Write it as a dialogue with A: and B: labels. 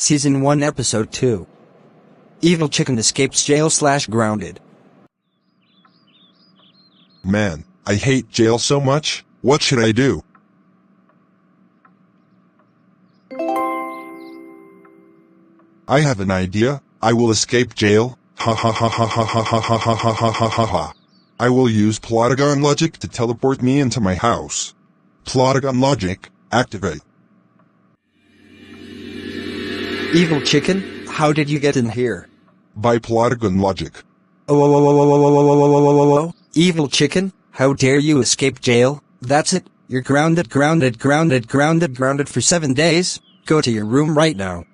A: Season 1 Episode 2. Evil Chicken escapes jail/grounded.
B: Man, I hate jail so much. What should I do? I have an idea. I will escape jail. Ha ha ha ha ha ha ha ha ha ha ha ha ha ha. I will use Plotagon logic to teleport me into my house. Plotagon logic, activate.
A: Evil Chicken, how did you get in here?
B: By Plotagon logic.
A: Oh, Evil Chicken, how dare you escape jail? That's it, you're grounded for 7 days. Go to your room right now.